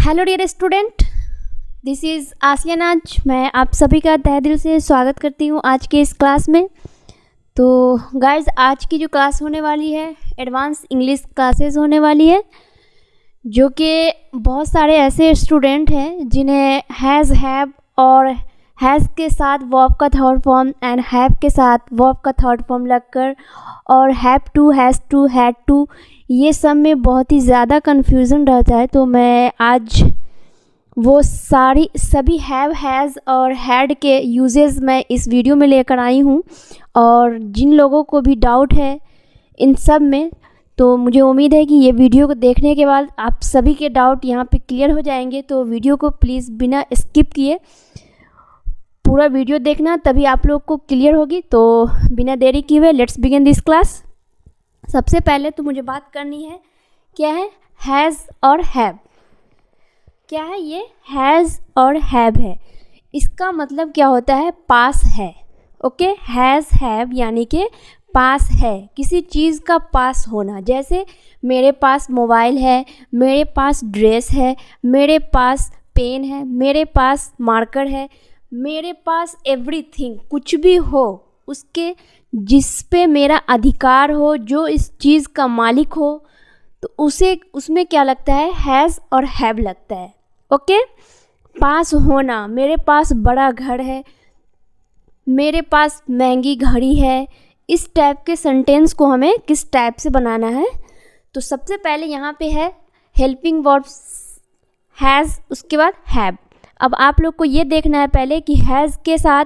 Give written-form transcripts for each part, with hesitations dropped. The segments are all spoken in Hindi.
Hello dear student, this is Asiya Naaz. मैं आप सभी का तहे दिल से स्वागत करती हूँ आज के इस क्लास में। तो गाइस, आज की जो क्लास होने वाली है एडवांस इंग्लिश क्लासेस होने वाली है, जो कि बहुत सारे ऐसे स्टूडेंट हैं जिन्हें हैज़, हैव और हैज़ के साथ वर्ब का थर्ड फॉर्म एंड हैव के साथ वर्ब का थर्ड फॉर्म लगकर और have to, has to, had to, ये सब में बहुत ही ज़्यादा कन्फ्यूज़न रहता है। तो मैं आज वो सभी हैव, हैज़ और हैड के यूजेस मैं इस वीडियो में लेकर आई हूँ। और जिन लोगों को भी डाउट है इन सब में, तो मुझे उम्मीद है कि ये वीडियो को देखने के बाद आप सभी के डाउट यहाँ पे क्लियर हो जाएंगे। तो वीडियो को प्लीज़ बिना स्किप किए पूरा वीडियो देखना, तभी आप लोग को क्लियर होगी। तो बिना देरी किए हुए लेट्स बिगिन दिस क्लास। सबसे पहले तो मुझे बात करनी है क्या है हैज़ और हैव। क्या है ये हैज़ और हैव है, इसका मतलब क्या होता है, पास है। ओके, हैज़ हैव यानी कि पास है, किसी चीज़ का पास होना। जैसे मेरे पास मोबाइल है, मेरे पास ड्रेस है, मेरे पास पेन है, मेरे पास मार्कर है, मेरे पास एवरीथिंग, कुछ भी हो उसके जिस पे मेरा अधिकार हो, जो इस चीज़ का मालिक हो, तो उसमें क्या लगता है, हैज़ और हैव लगता है। ओके, पास होना, मेरे पास बड़ा घर है, मेरे पास महंगी घड़ी है, इस टाइप के सेंटेंस को हमें किस टाइप से बनाना है। तो सबसे पहले यहाँ पे है हेल्पिंग वर्ब्स हैज़, उसके बाद हैव। अब आप लोग को ये देखना है पहले कि हैज़ के साथ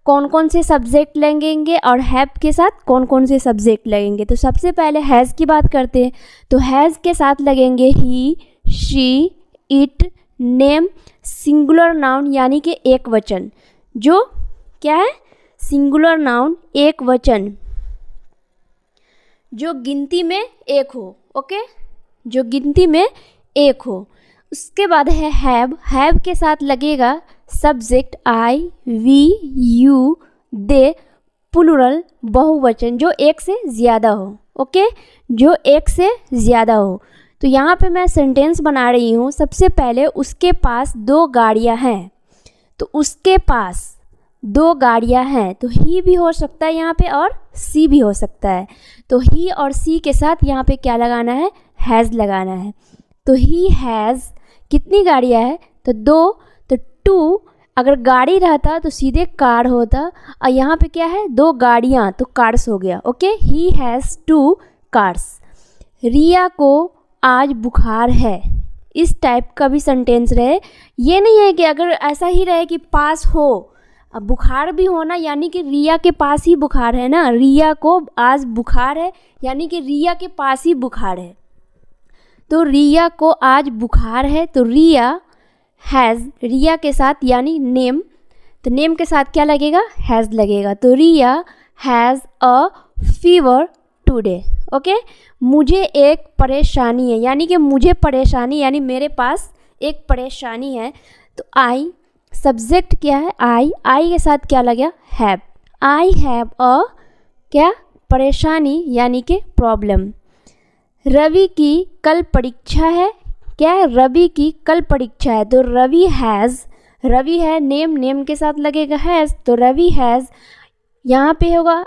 कौन कौन से सब्जेक्ट लगेंगे और हैव के साथ कौन कौन से सब्जेक्ट लगेंगे। तो सबसे पहले हैज़ की बात करते हैं। तो हैज़ के साथ लगेंगे he, she, it, name, singular noun यानी कि एक वचन। जो क्या है, सिंगुलर नाउन एक वचन, जो गिनती में एक हो। ओके, जो गिनती में एक हो। उसके बाद है हैव के साथ लगेगा subject I, we, you, they, plural बहुवचन जो एक से ज़्यादा हो। ओके, जो एक से ज़्यादा हो। तो यहाँ पे मैं सेंटेंस बना रही हूँ। सबसे पहले उसके पास 2 गाड़ियाँ हैं, तो उसके पास 2 गाड़ियाँ हैं, तो ही भी हो सकता है यहाँ पे और सी भी हो सकता है। तो ही और सी के साथ यहाँ पे क्या लगाना है, हैज़ लगाना है। तो ही हैज़ कितनी गाड़ियाँ है, तो 2, तो 2 अगर गाड़ी रहता तो सीधे कार होता, और यहाँ पे क्या है, 2 गाड़ियाँ, तो कार्स हो गया। Okay, he has 2 cars. Riya को आज बुखार है, इस टाइप का भी सेंटेंस रहे। ये नहीं है कि अगर ऐसा ही रहे कि पास हो, अब बुखार भी होना यानी कि रिया के पास ही बुखार है ना, रिया को आज बुखार है यानी कि रिया के पास ही बुखार है। तो रिया को आज बुखार है, तो रिया हैज़, रिया के साथ यानी नेम, तो नेम के साथ क्या लगेगा, हैज़ लगेगा। तो Riya has a fever today. Okay, मुझे एक परेशानी है यानी कि मुझे परेशानी यानी मेरे पास एक परेशानी है। तो आई, सब्जेक्ट क्या है, आई के साथ क्या लगा, हैव। आई हैव अ क्या, परेशानी यानी कि प्रॉब्लम। रवि की कल परीक्षा है, क्या है, रवि की कल परीक्षा है, तो रवि हैज़, रवि है नेम के साथ लगेगा हैज़, तो रवि हैज़। यहाँ पे होगा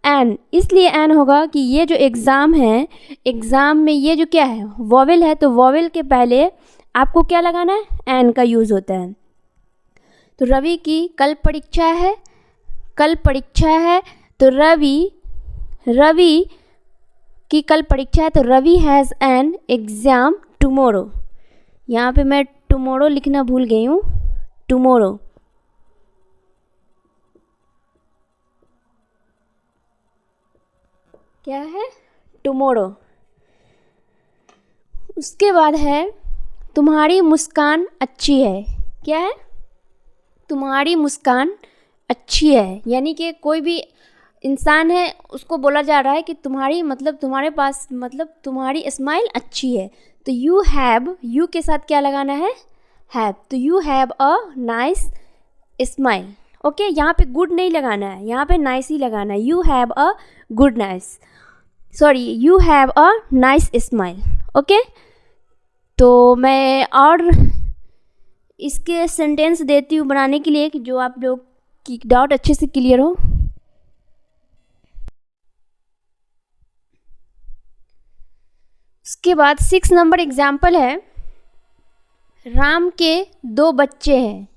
एन, इसलिए एन होगा कि ये जो एग्ज़ाम है, एग्ज़ाम में ये जो क्या है, वॉवेल है, तो वॉवेल के पहले आपको क्या लगाना है, एन का यूज़ होता है। तो रवि की कल परीक्षा है, कल परीक्षा है, तो रवि की कल परीक्षा है, तो Ravi has an exam tomorrow. यहाँ पे मैं टुमोरो लिखना भूल गई हूँ, टुमोरो। क्या है, टुमोरो। उसके बाद है तुम्हारी मुस्कान अच्छी है, क्या है, तुम्हारी मुस्कान अच्छी है, यानी कि कोई भी इंसान है उसको बोला जा रहा है कि तुम्हारी मतलब तुम्हारे पास मतलब तुम्हारी स्माइल अच्छी है। तो यू हैव, यू के साथ क्या लगाना है, हैव, तो you have a nice smile. Okay, यहाँ पे गुड नहीं लगाना है, यहाँ पे नाइस ही लगाना है। You have a good nice, sorry, you have a nice smile. Okay, तो मैं और इसके सेंटेंस देती हूँ बनाने के लिए कि जो आप लोग की डाउट अच्छे से क्लियर हो। उसके बाद 6 नंबर एग्जाम्पल है, राम के 2 बच्चे हैं।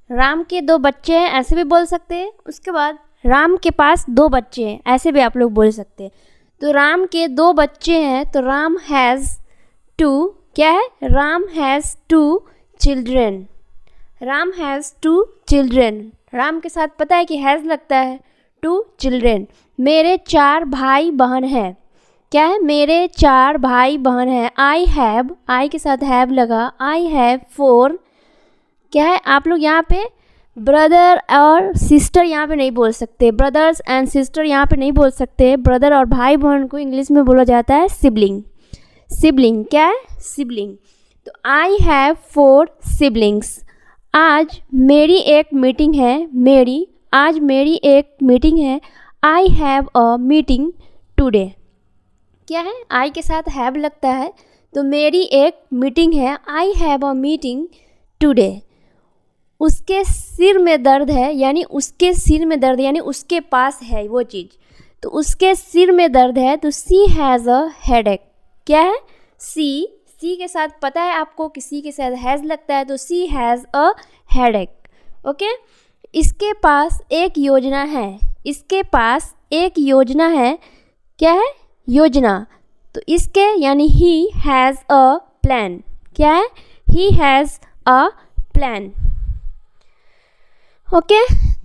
राम के 2 बच्चे हैं ऐसे भी बोल सकते हैं। उसके बाद राम के पास 2 बच्चे हैं ऐसे भी आप लोग बोल सकते हैं। तो राम के 2 बच्चे हैं तो राम हैज़ 2, क्या है, Ram has 2 children. Ram has 2 children. Ram के साथ पता है कि हैज़ लगता है, 2 चिल्ड्रेन। मेरे 4 भाई बहन हैं, क्या है, मेरे 4 भाई बहन हैं। आई हैव, आई के साथ हैव लगा, आई हैव 4, क्या है, आप लोग यहाँ पे ब्रदर और सिस्टर यहाँ पे नहीं बोल सकते, ब्रदर्स एंड सिस्टर यहाँ पे नहीं बोल सकते। ब्रदर और भाई बहन को इंग्लिश में बोला जाता है सिबलिंग। सिबलिंग क्या है, सिबलिंग। तो आई हैव 4 सिबलिंग्स। आज मेरी एक मीटिंग है, मेरी, आज मेरी एक मीटिंग है। I have a meeting today, क्या है, आई के साथ हैव लगता है तो मेरी एक मीटिंग है, I have a meeting today. उसके सिर में दर्द है, यानी उसके सिर में दर्द यानी उसके पास है वो चीज़, तो उसके सिर में दर्द है तो सी हैज़ अ हेडेक, क्या है, सी, सी के साथ पता है आपको कि सी के साथ हैज़ लगता है तो सी हैज़ अ हेडेक। ओके, इसके पास एक योजना है, इसके पास एक योजना है, क्या है, योजना। तो इसके यानी ही हैज़ अ प्लान, क्या है, he has a plan. Okay,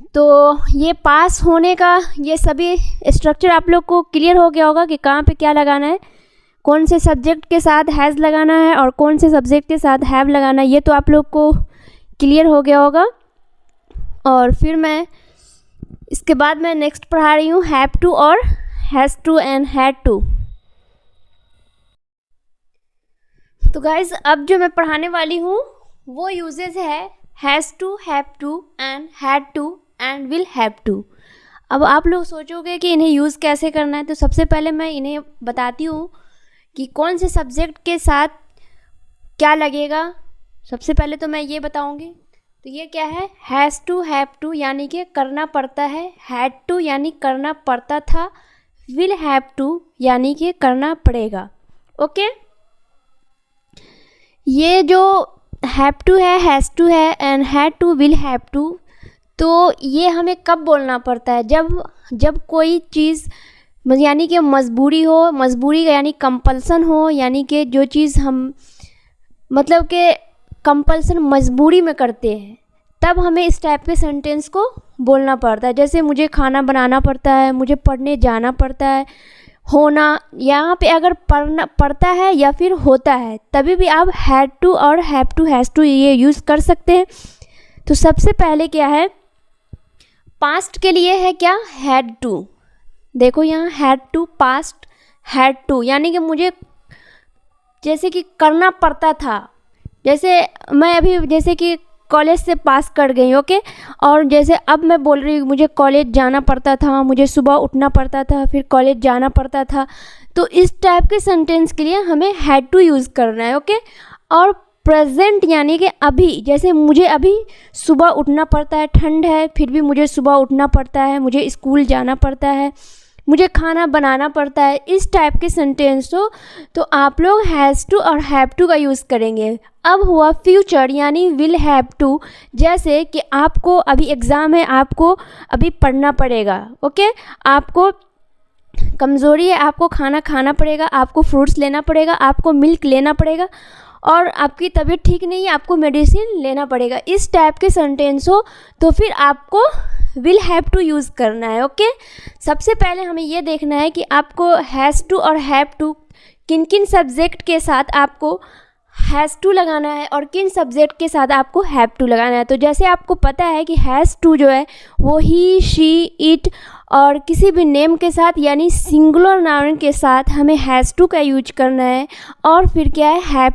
तो ये पास होने का ये सभी स्ट्रक्चर आप लोग को क्लियर हो गया होगा कि कहाँ पे क्या लगाना है, कौन से सब्जेक्ट के साथ हैज़ लगाना है और कौन से सब्जेक्ट के साथ हैव लगाना है, ये तो आप लोग को क्लियर हो गया होगा। और फिर मैं इसके बाद मैं नेक्स्ट पढ़ा रही हूँ हैव टू और has to and had to. तो गाइज अब जो मैं पढ़ाने वाली हूँ वो यूजेस है has to, have to and had to and will have to. अब आप लोग सोचोगे कि इन्हें यूज़ कैसे करना है, तो सबसे पहले मैं इन्हें बताती हूँ कि कौन से सब्जेक्ट के साथ क्या लगेगा। सबसे पहले तो मैं ये बताऊँगी, तो ये क्या है, हैज़ टू, हैव टू यानी कि करना पड़ता है, हैड टू यानी करना पड़ता था, विल हैव टू यानी कि करना पड़ेगा। ओके, ये जो हैव टू है, हैज़ टू है and had to, will have to, तो ये हमें कब बोलना पड़ता है, जब कोई चीज़ यानी कि मजबूरी हो, मजबूरी यानी कंपल्सन हो, यानी कि जो चीज़ हम मतलब कि कंपल्सन मजबूरी में करते हैं, तब हमें इस टाइप के सेंटेंस को बोलना पड़ता है। जैसे मुझे खाना बनाना पड़ता है, मुझे पढ़ने जाना पड़ता है, होना, यहाँ पे अगर पढ़ना पड़ता है या फिर होता है तभी भी आप हैड टू और हैव टू, हैज़ टू ये यूज़ कर सकते हैं। तो सबसे पहले क्या है, पास्ट के लिए है क्या, हैड टू। देखो यहाँ had to, past had to यानी कि मुझे जैसे कि करना पड़ता था, जैसे मैं अभी जैसे कि कॉलेज से पास कर गई, ओके, और जैसे अब मैं बोल रही हूँ मुझे कॉलेज जाना पड़ता था, मुझे सुबह उठना पड़ता था, फिर कॉलेज जाना पड़ता था, तो इस टाइप के सेंटेंस के लिए हमें हैड टू यूज़ करना है। ओके, और प्रेजेंट यानी कि अभी, जैसे मुझे अभी सुबह उठना पड़ता है, ठंड है फिर भी मुझे सुबह उठना पड़ता है, मुझे स्कूल जाना पड़ता है, मुझे खाना बनाना पड़ता है, इस टाइप के सेंटेंस हो तो आप लोग हैज़ टू और हैव टू का यूज़ करेंगे। अब हुआ फ्यूचर यानी विल हैव टू, जैसे कि आपको अभी एग्ज़ाम है, आपको अभी पढ़ना पड़ेगा, ओके, आपको कमज़ोरी है, आपको खाना खाना पड़ेगा, आपको फ्रूट्स लेना पड़ेगा, आपको मिल्क लेना पड़ेगा, और आपकी तबीयत ठीक नहीं है, आपको मेडिसिन लेना पड़ेगा। इस टाइप के सेंटेंस हो तो फिर आपको विल हैव टू यूज़ करना है। ओके, सबसे पहले हमें ये देखना है कि आपको हैज़ टू और हैव टू किन किन सब्जेक्ट के साथ आपको हैज़ टू लगाना है और किन सब्जेक्ट के साथ आपको हैव टू लगाना है। तो जैसे आपको पता है कि हैज़ टू जो है वो ही, शी, इट और किसी भी नेम के साथ यानी सिंगुलर नाउन के साथ हमें हैज़ टू का यूज करना है। और फिर क्या है, have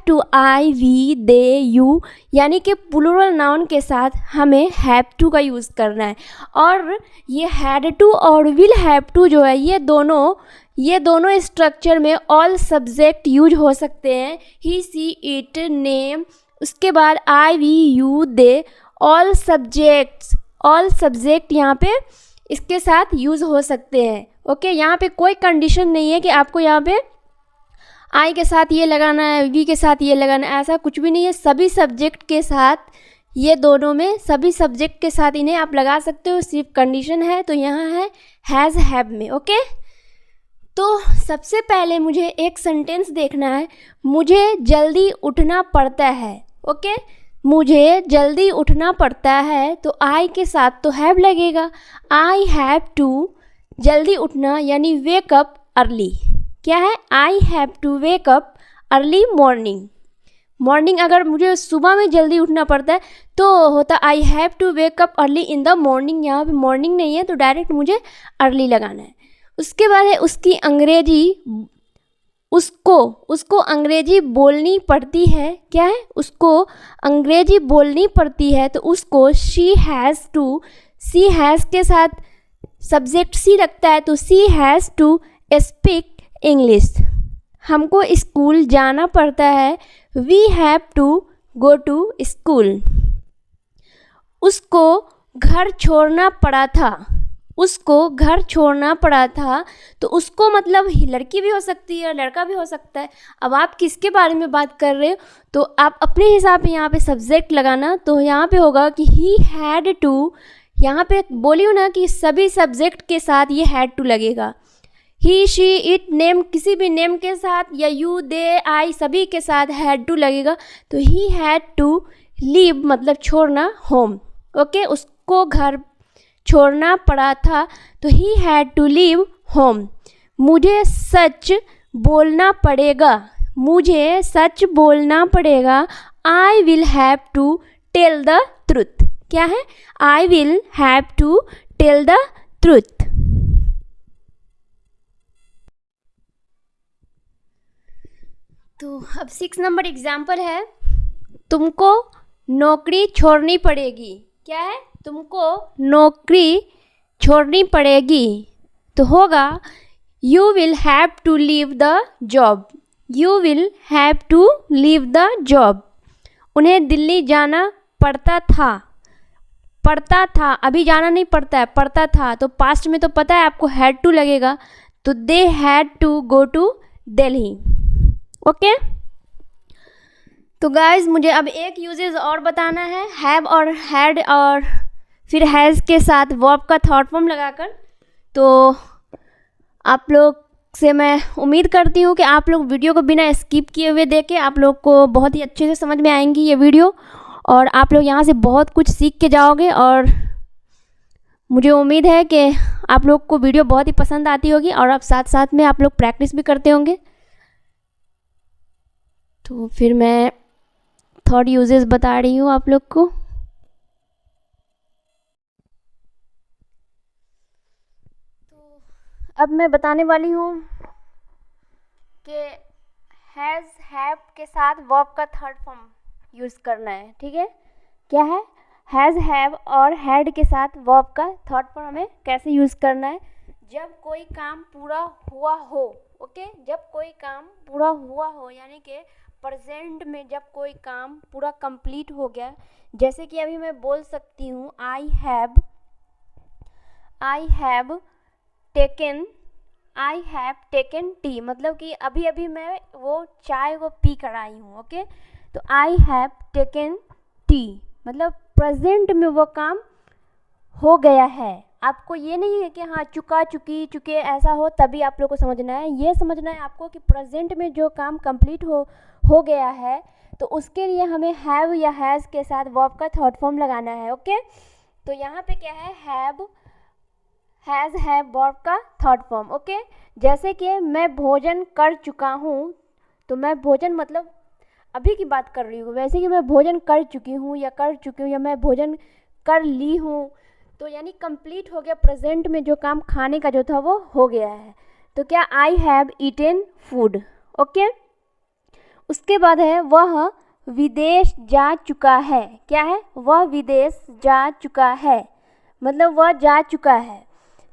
to I we they you यानी कि प्लूरल नाउन के साथ हमें हैव टू का यूज़ करना है। और ये हैड टू और विल हैव टू जो है ये दोनों स्ट्रक्चर में ऑल सब्जेक्ट यूज हो सकते हैं। ही सी इट नेम, उसके बाद आई वी यू दे, ऑल सब्जेक्ट यहाँ पे इसके साथ यूज़ हो सकते हैं। ओके, यहाँ पे कोई कंडीशन नहीं है कि आपको यहाँ पे आई के साथ ये लगाना है, वी के साथ ये लगाना है, ऐसा कुछ भी नहीं है। सभी सब्जेक्ट के साथ, ये दोनों में सभी सब्जेक्ट के साथ इन्हें आप लगा सकते हो, सिर्फ कंडीशन है तो यहाँ है हैज़ हैव में। ओके, तो सबसे पहले मुझे एक सेंटेंस देखना है, मुझे जल्दी उठना पड़ता है। ओके, मुझे जल्दी उठना पड़ता है तो आई के साथ तो हैव लगेगा। आई हैव टू, जल्दी उठना यानी वेक अप अर्ली। क्या है, I have to wake up early morning अगर मुझे सुबह में जल्दी उठना पड़ता है तो होता I have to wake up early in the morning. यहाँ पे मॉर्निंग नहीं है तो डायरेक्ट मुझे अर्ली लगाना है। उसके बाद है उसकी अंग्रेजी, उसको अंग्रेजी बोलनी पड़ती है। क्या है, उसको अंग्रेजी बोलनी पड़ती है तो उसको शी हैज़ के साथ सब्जेक्ट सी लगता है तो she has to speak English. हमको स्कूल जाना पड़ता है, we have to go to school. उसको घर छोड़ना पड़ा था तो उसको मतलब लड़की भी हो सकती है, लड़का भी हो सकता है। अब आप किसके बारे में बात कर रहे हो तो आप अपने हिसाब से यहाँ पे सब्जेक्ट लगाना। तो यहाँ पे होगा कि ही हैड टू, यहाँ पे बोलियो ना कि सभी सब्जेक्ट के साथ ये हैड टू लगेगा। ही शी इट नेम, किसी भी नेम के साथ, या यू दे आई सभी के साथ हैड टू लगेगा। तो ही हैड टू लीव मतलब छोड़ना, होम। ओके, उसको घर छोड़ना पड़ा था तो he had to leave home. मुझे सच बोलना पड़ेगा, I will have to tell the truth. क्या है, I will have to tell the truth. तो अब 6 नंबर एग्जाम्पल है, तुमको नौकरी छोड़नी पड़ेगी। क्या है, तुमको नौकरी छोड़नी पड़ेगी तो होगा you will have to leave the job. उन्हें दिल्ली जाना पड़ता था, अभी जाना नहीं पड़ता है, पड़ता था तो पास्ट में तो पता है आपको हैड टू लगेगा तो they had to go to Delhi. Okay, तो गाइज मुझे अब एक यूजेस और बताना है, हैव और हैड और फिर हैज़ के साथ वर्ब का थर्ड फॉर्म लगाकर। तो आप लोग से मैं उम्मीद करती हूँ कि आप लोग वीडियो को बिना स्किप किए हुए देखें, आप लोग को बहुत ही अच्छे से समझ में आएंगी ये वीडियो और आप लोग यहाँ से बहुत कुछ सीख के जाओगे। और मुझे उम्मीद है कि आप लोग को वीडियो बहुत ही पसंद आती होगी और आप साथ साथ में आप लोग प्रैक्टिस भी करते होंगे। तो फिर मैं थर्ड यूजेस बता रही हूँ आप लोग को। तो अब मैं बताने वाली हूँ कि हैज़ हैव के साथ वर्ब का थर्ड फॉर्म यूज़ करना है। ठीक है, क्या है, हैज़ हैव और हैड के साथ वर्ब का थर्ड फॉर्म हमें कैसे यूज़ करना है, जब कोई काम पूरा हुआ हो। ओके, जब कोई काम पूरा हुआ हो यानी कि प्रेजेंट में जब कोई काम पूरा कंप्लीट हो गया। जैसे कि अभी मैं बोल सकती हूँ आई हैव टेकन टी, मतलब कि अभी अभी मैं वो चाय को पी कर आई हूँ। ओके, तो आई हैव टेकन टी मतलब प्रेजेंट में वो काम हो गया है। आपको ये नहीं है कि हाँ चुके ऐसा हो तभी आप लोग को समझना है, ये समझना है आपको कि प्रेजेंट में जो काम कंप्लीट हो गया है तो उसके लिए हमें हैव या हैज़ के साथ वर्ब का थर्ड फॉर्म लगाना है। ओके, तो यहाँ पे क्या है, हैज़ हैव वर्ब का थर्ड फॉर्म। ओके, जैसे कि मैं भोजन कर चुका हूँ, तो मैं भोजन मतलब अभी की बात कर रही हूँ, वैसे कि मैं भोजन कर चुकी हूँ या मैं भोजन कर ली हूँ। तो यानी कंप्लीट हो गया, प्रेजेंट में जो काम खाने का जो था वो हो गया है। तो क्या I have eaten food, okay. उसके बाद है वह विदेश जा चुका है, क्या है, वह विदेश जा चुका है, मतलब वह जा चुका है।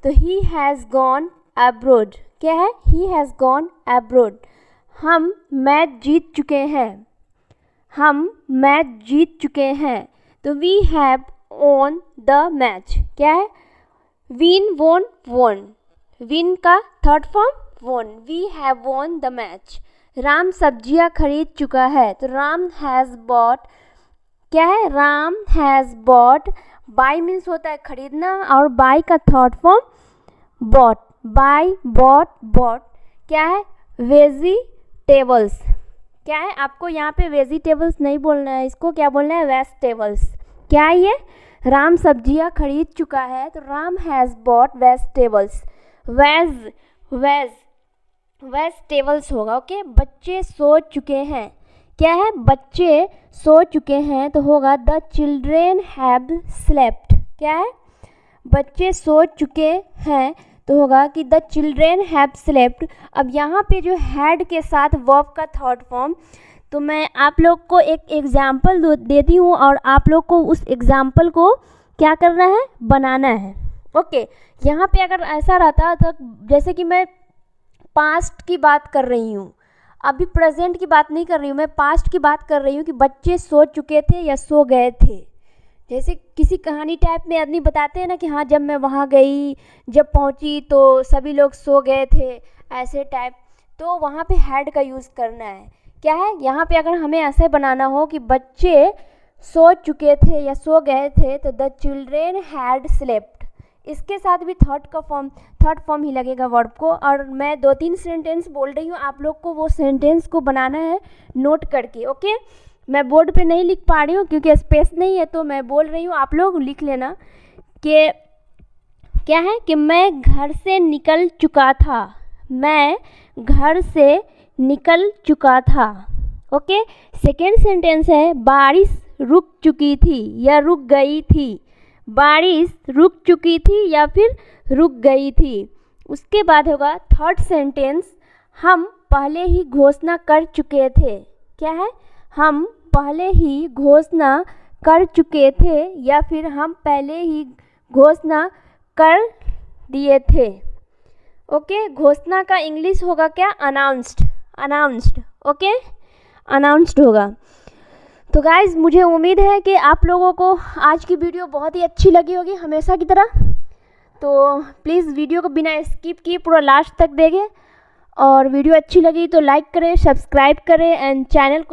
तो ही हैज़ गॉन अब्रोड, क्या है, ही हैज़ गॉन अब्रोड। हम मैच जीत चुके हैं, हम मैच जीत चुके हैं। तो we have won the match, क्या है, विन वोन वोन, विन का third form won, we have won the match. Ram सब्जियां खरीद चुका है, तो राम हैज़ बॉट, क्या है, Ram has bought, buy means होता है खरीदना और बाई का third form bought, buy bought bought, क्या है, वेजिटेबल्स, क्या है, आपको यहाँ पे वेजिटेबल्स नहीं बोलना है, इसको क्या बोलना है, वेजिटेबल्स। क्या है ये, राम सब्जियां खरीद चुका है, तो Ram has bot vegetables, vegetables होगा, ओके। बच्चे सो चुके हैं, क्या है, बच्चे सो चुके हैं, तो होगा द चिल्ड्रेन हैव स्लेप्ट, क्या है, बच्चे सो चुके हैं, तो होगा कि द चिल्ड्रेन हैव स्लेप्ट। अब यहाँ पे जो हैड के साथ वर्ब का थर्ड फॉर्म, तो मैं आप लोग को एक एग्जाम्पल देती हूँ और आप लोग को उस एग्जाम्पल को क्या करना है, बनाना है, ओके। यहाँ पे अगर ऐसा रहता तो जैसे कि मैं पास्ट की बात कर रही हूँ, अभी प्रेजेंट की बात नहीं कर रही हूँ, मैं पास्ट की बात कर रही हूँ कि बच्चे सो चुके थे या सो गए थे। जैसे किसी कहानी टाइप में आदमी बताते हैं ना कि हाँ जब मैं वहाँ गई, जब पहुँची तो सभी लोग सो गए थे, ऐसे टाइप, तो वहाँ पे हैड का यूज़ करना है, क्या है, यहाँ पे अगर हमें ऐसे बनाना हो कि बच्चे सो चुके थे या सो गए थे, तो द चिल्ड्रेन हैड स्लेप्ट, इसके साथ भी थर्ड फॉर्म ही लगेगा वर्ब को। और मैं 2-3 सेंटेंस बोल रही हूँ, आप लोग को वो सेंटेंस को बनाना है नोट करके, ओके। मैं बोर्ड पे नहीं लिख पा रही हूँ क्योंकि स्पेस नहीं है, तो मैं बोल रही हूँ, आप लोग लिख लेना कि क्या है, कि मैं घर से निकल चुका था, मैं घर से निकल चुका था, ओके। सेकेंड सेंटेंस है बारिश रुक चुकी थी या रुक गई थी, बारिश रुक चुकी थी या फिर रुक गई थी। उसके बाद होगा थर्ड सेंटेंस, हम पहले ही घोषणा कर चुके थे, क्या है, हम पहले ही घोषणा कर चुके थे या फिर हम पहले ही घोषणा कर दिए थे, ओके। घोषणा का इंग्लिश होगा क्या, अनाउंस्ड, ओके, अनाउंस्ड होगा। तो गाइज़ मुझे उम्मीद है कि आप लोगों को आज की वीडियो बहुत ही अच्छी लगी होगी हमेशा की तरह। तो प्लीज़ वीडियो को बिना स्किप किए पूरा लास्ट तक देखें, और वीडियो अच्छी लगी तो लाइक करें, सब्सक्राइब करें एंड चैनल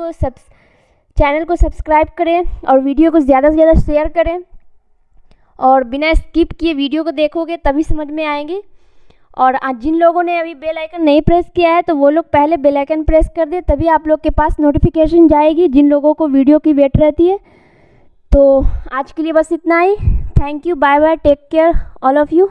को सब्सक्राइब करें और वीडियो को ज़्यादा से ज़्यादा शेयर करें। और बिना स्किप किए वीडियो को देखोगे तभी समझ में आएंगे। और आज जिन लोगों ने अभी बेल आइकन नहीं प्रेस किया है तो वो लोग पहले बेल आइकन प्रेस कर दे, तभी आप लोग के पास नोटिफिकेशन जाएगी, जिन लोगों को वीडियो की वेट रहती है। तो आज के लिए बस इतना ही। Thank you, bye bye, take care all of you.